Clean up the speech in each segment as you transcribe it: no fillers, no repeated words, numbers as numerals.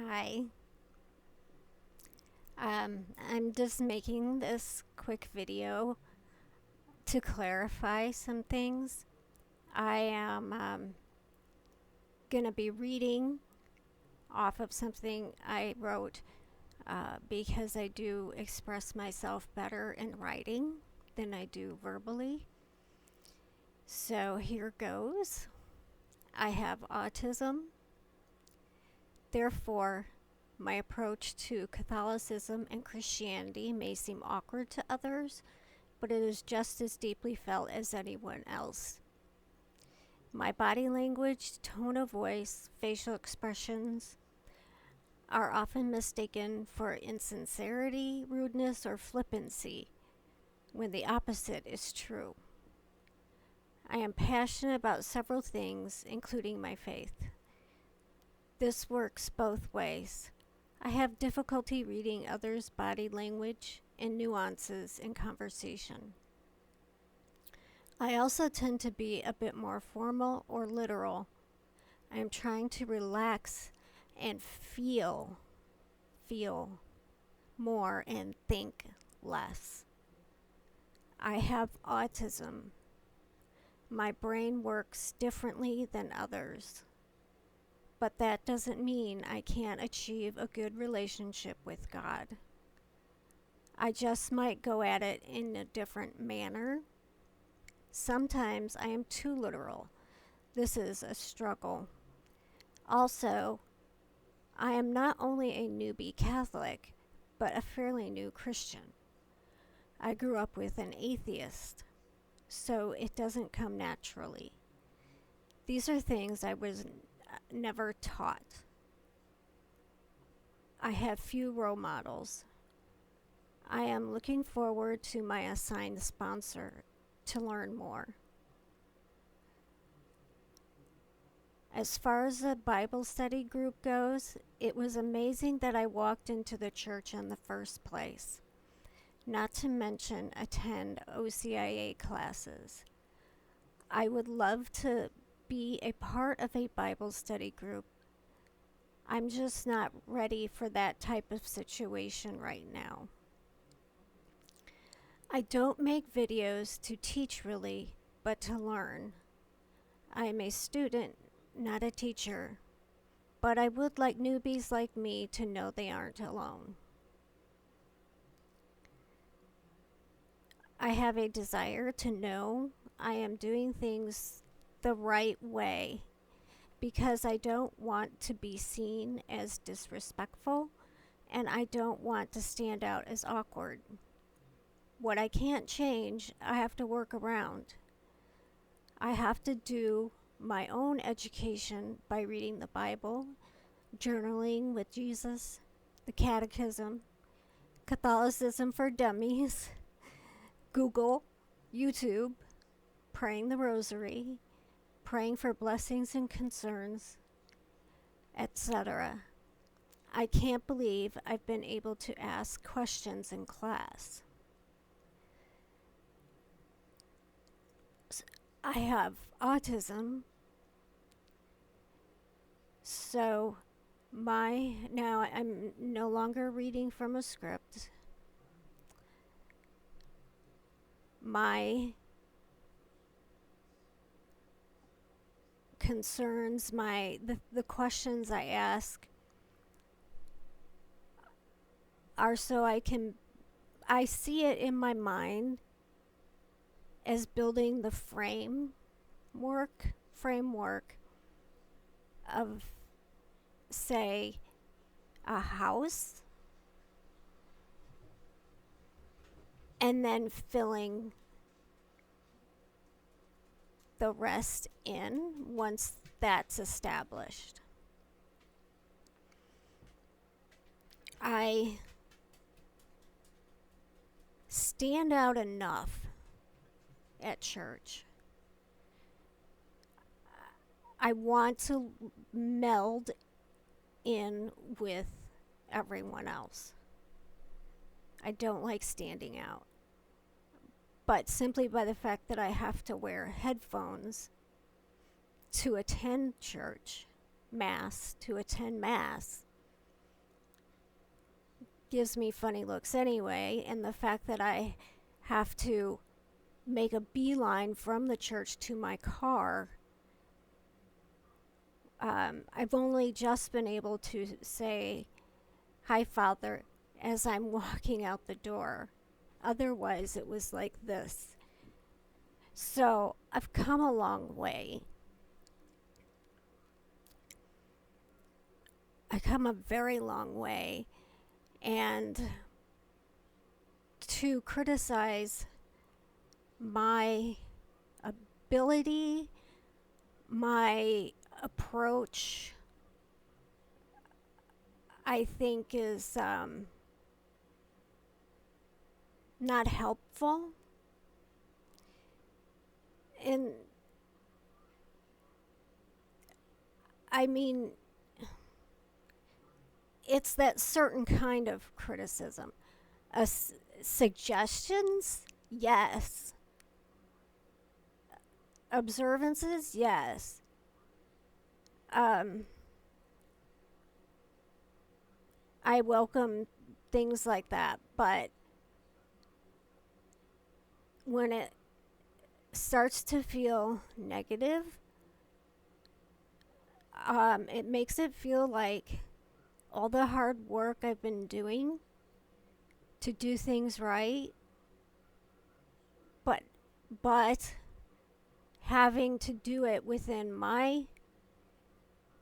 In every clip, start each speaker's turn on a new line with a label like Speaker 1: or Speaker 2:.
Speaker 1: Hi. I'm just making this quick video to clarify some things. I am going to be reading off of something I wrote because I do express myself better in writing than I do verbally. So here goes. I have autism. Therefore, my approach to Catholicism and Christianity may seem awkward to others, but it is just as deeply felt as anyone else. My body language, tone of voice, facial expressions are often mistaken for insincerity, rudeness, or flippancy, when the opposite is true. I am passionate about several things, including my faith. This works both ways. I have difficulty reading others' body language and nuances in conversation. I also tend to be a bit more formal or literal. I am trying to relax and feel more and think less. I have autism. My brain works differently than others. But that doesn't mean I can't achieve a good relationship with God. I just might go at it in a different manner. Sometimes I am too literal. This is a struggle. Also, I am not only a newbie Catholic, but a fairly new Christian. I grew up with an atheist, so it doesn't come naturally. These are things I was never taught. I have few role models. I am looking forward to my assigned sponsor to learn more. As far as the Bible study group goes, it was amazing that I walked into the church in the first place, not to mention attend OCIA classes. I would love to be a part of a Bible study group. I'm just not ready for that type of situation right now. I don't make videos to teach really, but to learn. I am a student, not a teacher, but I would like newbies like me to know they aren't alone. I have a desire to know I am doing things the right way because I don't want to be seen as disrespectful and I don't want to stand out as awkward. What I can't change, I have to work around. I have to do my own education by reading the Bible, journaling with Jesus, the Catechism, Catholicism for Dummies, Google, YouTube, praying the Rosary, praying for blessings and concerns, etc. I can't believe I've been able to ask questions in class. I have autism, so now I'm no longer reading from a script. My concerns, the questions I ask are so I see it in my mind as building the framework of, say, a house, and then filling the rest in once that's established. I stand out enough at church. I want to meld in with everyone else. I don't like standing out. But simply by the fact that I have to wear headphones to attend mass, gives me funny looks anyway, and the fact that I have to make a beeline from the church to my car, I've only just been able to say, "Hi, Father," as I'm walking out the door. Otherwise, it was like this. So I've come a long way. I come a very long way. And to criticize my ability, my approach, I think is not helpful. And I mean, it's that certain kind of criticism. Suggestions, yes. Observances, yes. I welcome things like that, but when it starts to feel negative, it makes it feel like all the hard work I've been doing to do things right, but having to do it within my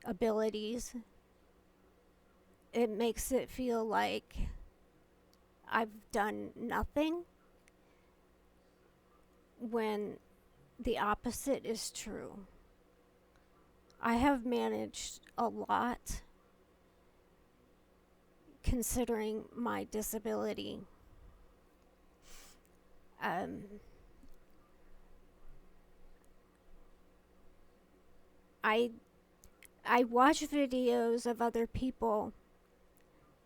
Speaker 1: abilities, it makes it feel like I've done nothing, when the opposite is true. I have managed a lot considering my disability. I watch videos of other people,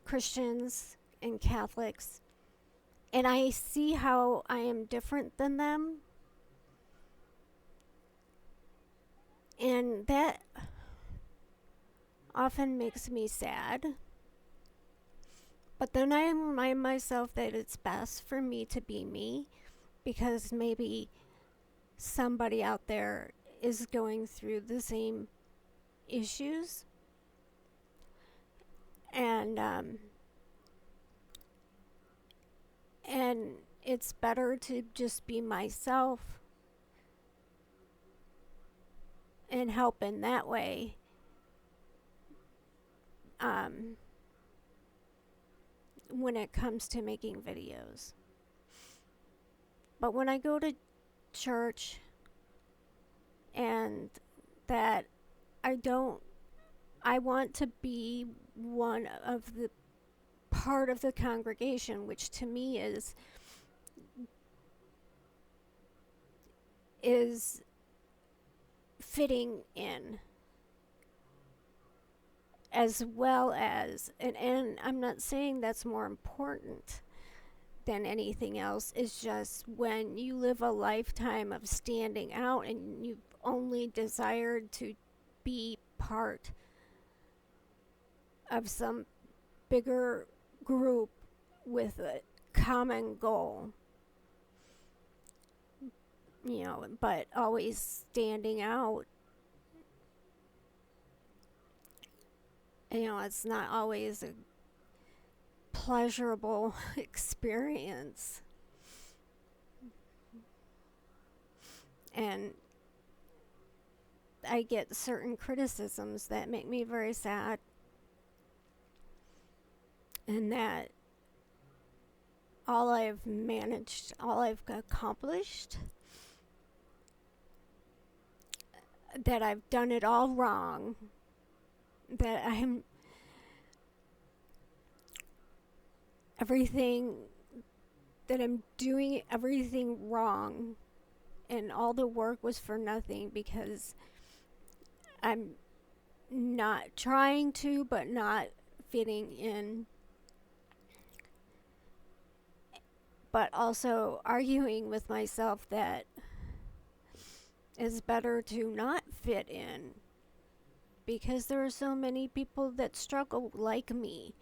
Speaker 1: Christians and Catholics, and I see how I am different than them. And that often makes me sad. But then I remind myself that it's best for me to be me, because maybe somebody out there is going through the same issues. And it's better to just be myself and help in that way. When it comes to making videos. But when I go to church and that I want to be one of the part of the congregation, which to me is fitting in, as well as, and I'm not saying that's more important than anything else. It's just when you live a lifetime of standing out and you've only desired to be part of some bigger group with a common goal, but always standing out, it's not always a pleasurable experience. And I get certain criticisms that make me very sad, and that all I've accomplished, that I've done it all wrong, that I'm doing everything wrong, and all the work was for nothing because I'm not trying to, but not fitting in. But also arguing with myself that it's better to not fit in, because there are so many people that struggle like me,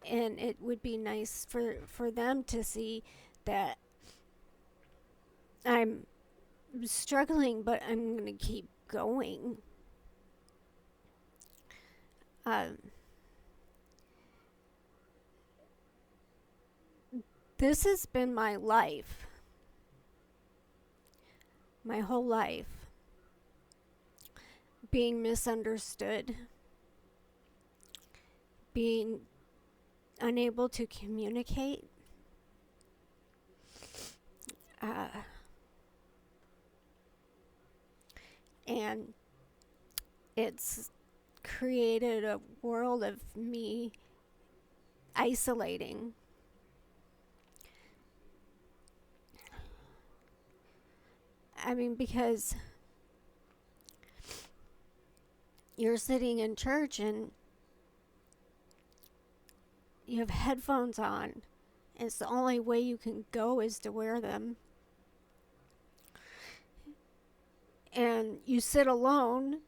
Speaker 1: And it would be nice for them to see that I'm struggling, but I'm going to keep going. Um, this has been my life, my whole life, being misunderstood, being unable to communicate. Uh, and it's created a world of me isolating. I mean, because you're sitting in church and you have headphones on. It's the only way you can go is to wear them. And you sit alone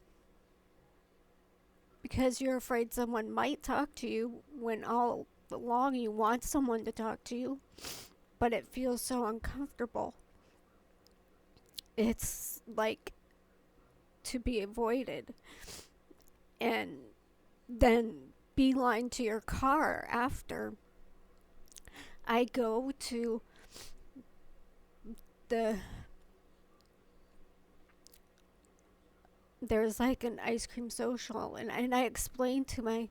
Speaker 1: because you're afraid someone might talk to you when all along you want someone to talk to you, but it feels so uncomfortable. It's like to be avoided. And then beeline to your car after. I go to there's like an ice cream social, and I explain to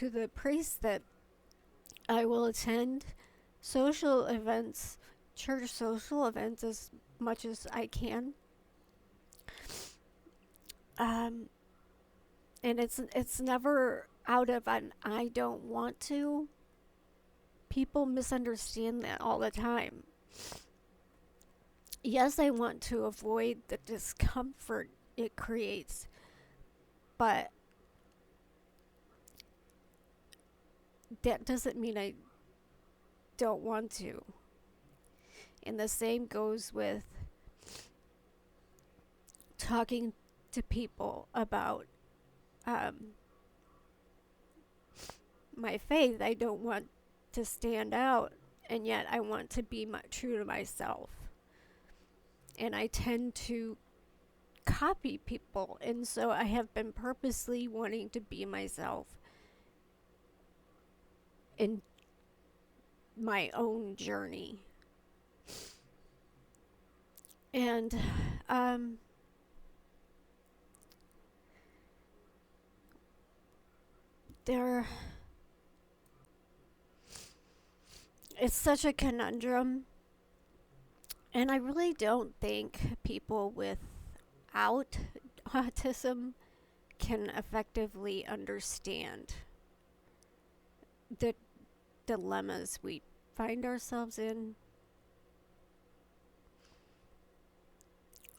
Speaker 1: the priest that I will attend social events, church social events, as much as I can. And it's never out of an I don't want to. People misunderstand that all the time. Yes, I want to avoid the discomfort it creates, but that doesn't mean I don't want to. And the same goes with talking to people about my faith. I don't want to stand out, and yet I want to be true to myself. And I tend to copy people, and so I have been purposely wanting to be myself in my own journey. And it's such a conundrum, and I really don't think people without autism can effectively understand the dilemmas we find ourselves in.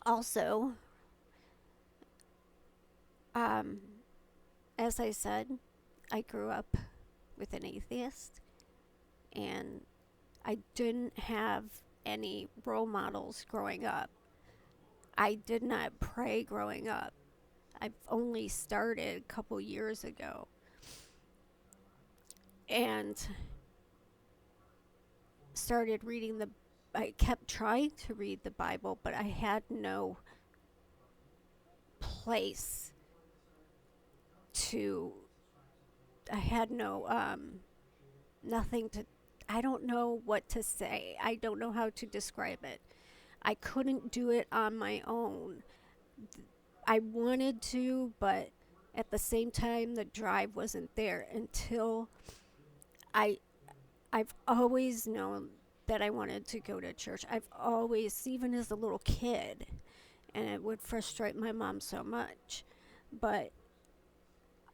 Speaker 1: Also, as I said, I grew up with an atheist, and I didn't have any role models growing up. I did not pray growing up. I've only started a couple years ago. And started reading I kept trying to read the Bible, but I had no place I had nothing to, I don't know what to say. I don't know how to describe it. I couldn't do it on my own. I wanted to, but at the same time, the drive wasn't there until I've always known that I wanted to go to church. I've always, even as a little kid, and it would frustrate my mom so much, but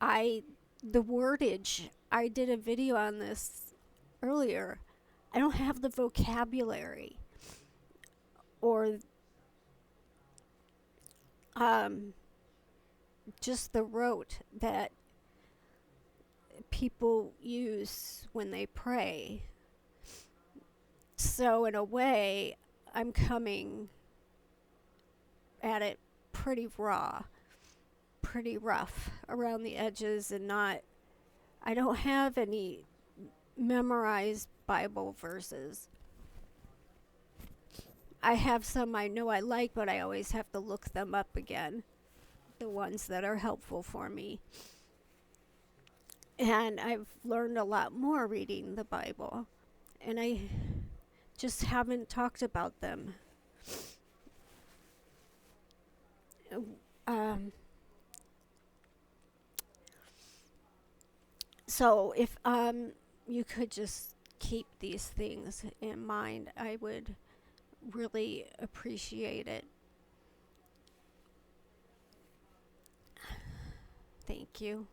Speaker 1: the wordage, I did a video on this earlier. I don't have the vocabulary or just the rote that people use when they pray. So in a way, I'm coming at it pretty raw, pretty rough around the edges, and I don't have any memorize Bible verses. I have some I know I like, but I always have to look them up again, the ones that are helpful for me. And I've learned a lot more reading the Bible, and I just haven't talked about them. Um, so if you could just keep these things in mind, I would really appreciate it. Thank you.